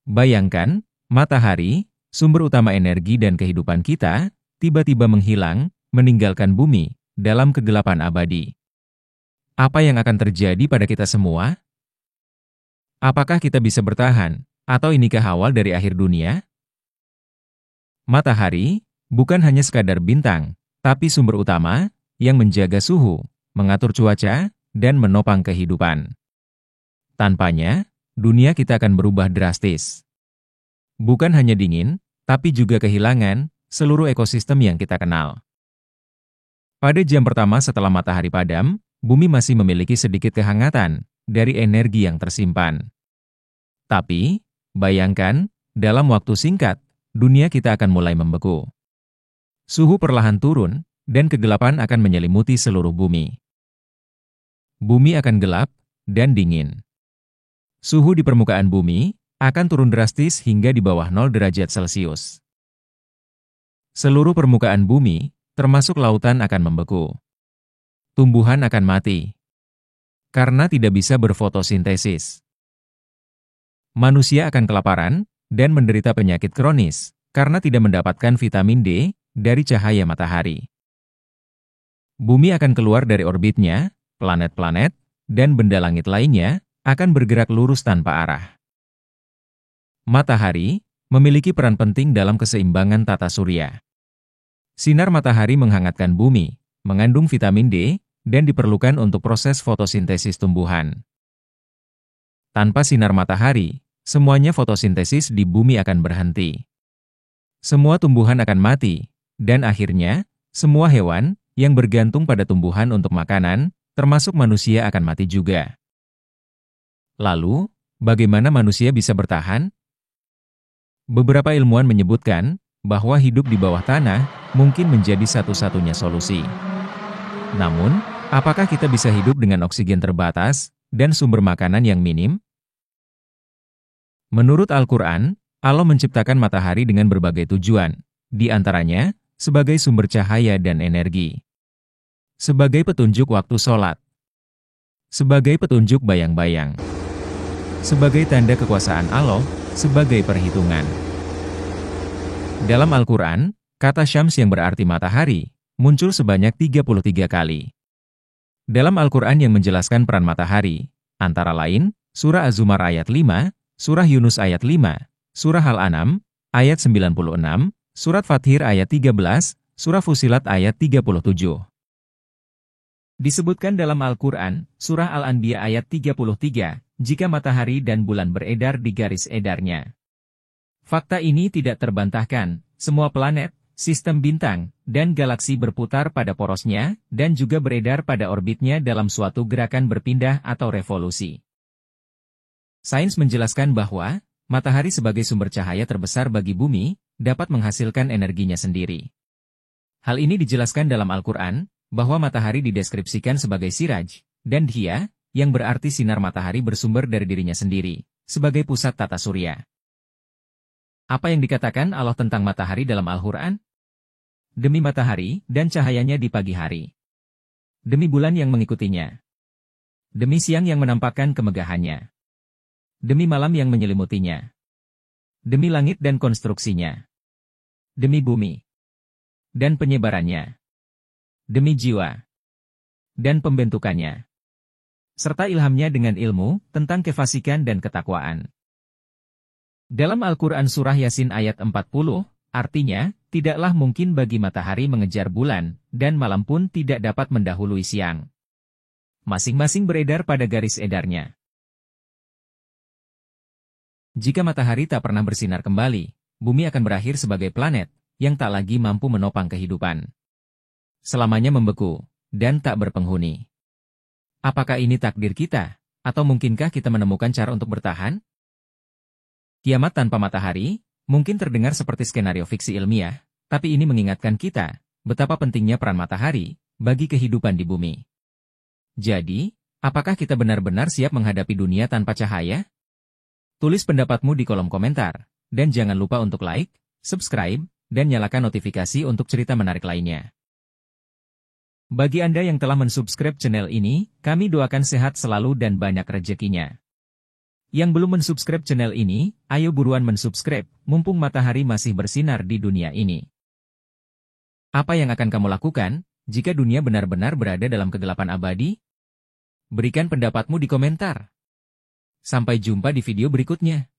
Bayangkan, matahari, sumber utama energi dan kehidupan kita, tiba-tiba menghilang, meninggalkan bumi, dalam kegelapan abadi. Apa yang akan terjadi pada kita semua? Apakah kita bisa bertahan, atau inikah awal dari akhir dunia? Matahari, bukan hanya sekadar bintang, tapi sumber utama, yang menjaga suhu, mengatur cuaca, dan menopang kehidupan. Tanpanya, dunia kita akan berubah drastis. Bukan hanya dingin, tapi juga kehilangan seluruh ekosistem yang kita kenal. Pada jam pertama setelah matahari padam, bumi masih memiliki sedikit kehangatan dari energi yang tersimpan. Tapi, bayangkan, dalam waktu singkat, dunia kita akan mulai membeku. Suhu perlahan turun, dan kegelapan akan menyelimuti seluruh bumi. Bumi akan gelap dan dingin. Suhu di permukaan bumi akan turun drastis hingga di bawah 0 derajat Celcius. Seluruh permukaan bumi, termasuk lautan, akan membeku. Tumbuhan akan mati karena tidak bisa berfotosintesis. Manusia akan kelaparan dan menderita penyakit kronis karena tidak mendapatkan vitamin D dari cahaya matahari. Bumi akan keluar dari orbitnya, planet-planet, dan benda langit lainnya akan bergerak lurus tanpa arah. Matahari memiliki peran penting dalam keseimbangan tata surya. Sinar matahari menghangatkan bumi, mengandung vitamin D, dan diperlukan untuk proses fotosintesis tumbuhan. Tanpa sinar matahari, semuanya fotosintesis di bumi akan berhenti. Semua tumbuhan akan mati, dan akhirnya, semua hewan yang bergantung pada tumbuhan untuk makanan, termasuk manusia, akan mati juga. Lalu, bagaimana manusia bisa bertahan? Beberapa ilmuwan menyebutkan bahwa hidup di bawah tanah mungkin menjadi satu-satunya solusi. Namun, apakah kita bisa hidup dengan oksigen terbatas dan sumber makanan yang minim? Menurut Al-Quran, Allah menciptakan matahari dengan berbagai tujuan, di antaranya sebagai sumber cahaya dan energi, sebagai petunjuk waktu sholat, sebagai petunjuk bayang-bayang, sebagai tanda kekuasaan Allah, sebagai perhitungan. Dalam Al-Quran, kata Syams yang berarti matahari, muncul sebanyak 33 kali. Dalam Al-Quran yang menjelaskan peran matahari, antara lain, Surah Az-Zumar ayat 5, Surah Yunus ayat 5, Surah Al-An'am ayat 96, Surat Fathir ayat 13, Surah Fusilat ayat 37. Disebutkan dalam Al-Quran, Surah Al-Anbiya ayat 33, jika matahari dan bulan beredar di garis edarnya. Fakta ini tidak terbantahkan, semua planet, sistem bintang, dan galaksi berputar pada porosnya, dan juga beredar pada orbitnya dalam suatu gerakan berpindah atau revolusi. Sains menjelaskan bahwa, matahari sebagai sumber cahaya terbesar bagi bumi, dapat menghasilkan energinya sendiri. Hal ini dijelaskan dalam Al-Quran, bahwa matahari dideskripsikan sebagai siraj, dan dhya, yang berarti sinar matahari bersumber dari dirinya sendiri, sebagai pusat tata surya. Apa yang dikatakan Allah tentang matahari dalam Al-Quran? Demi matahari dan cahayanya di pagi hari. Demi bulan yang mengikutinya. Demi siang yang menampakkan kemegahannya. Demi malam yang menyelimutinya. Demi langit dan konstruksinya. Demi bumi dan penyebarannya. Demi jiwa dan pembentukannya. Serta ilhamnya dengan ilmu tentang kefasikan dan ketakwaan. Dalam Al-Quran Surah Yasin ayat 40, artinya, tidaklah mungkin bagi matahari mengejar bulan, dan malam pun tidak dapat mendahului siang. Masing-masing beredar pada garis edarnya. Jika matahari tak pernah bersinar kembali, bumi akan berakhir sebagai planet, yang tak lagi mampu menopang kehidupan. Selamanya membeku, dan tak berpenghuni. Apakah ini takdir kita? Atau mungkinkah kita menemukan cara untuk bertahan? Kiamat tanpa matahari, mungkin terdengar seperti skenario fiksi ilmiah, tapi ini mengingatkan kita, betapa pentingnya peran matahari, bagi kehidupan di bumi. Jadi, apakah kita benar-benar siap menghadapi dunia tanpa cahaya? Tulis pendapatmu di kolom komentar, dan jangan lupa untuk like, subscribe, dan nyalakan notifikasi untuk cerita menarik lainnya. Bagi Anda yang telah mensubscribe channel ini, kami doakan sehat selalu dan banyak rezekinya. Yang belum mensubscribe channel ini, ayo buruan mensubscribe, mumpung matahari masih bersinar di dunia ini. Apa yang akan kamu lakukan, jika dunia benar-benar berada dalam kegelapan abadi? Berikan pendapatmu di komentar. Sampai jumpa di video berikutnya.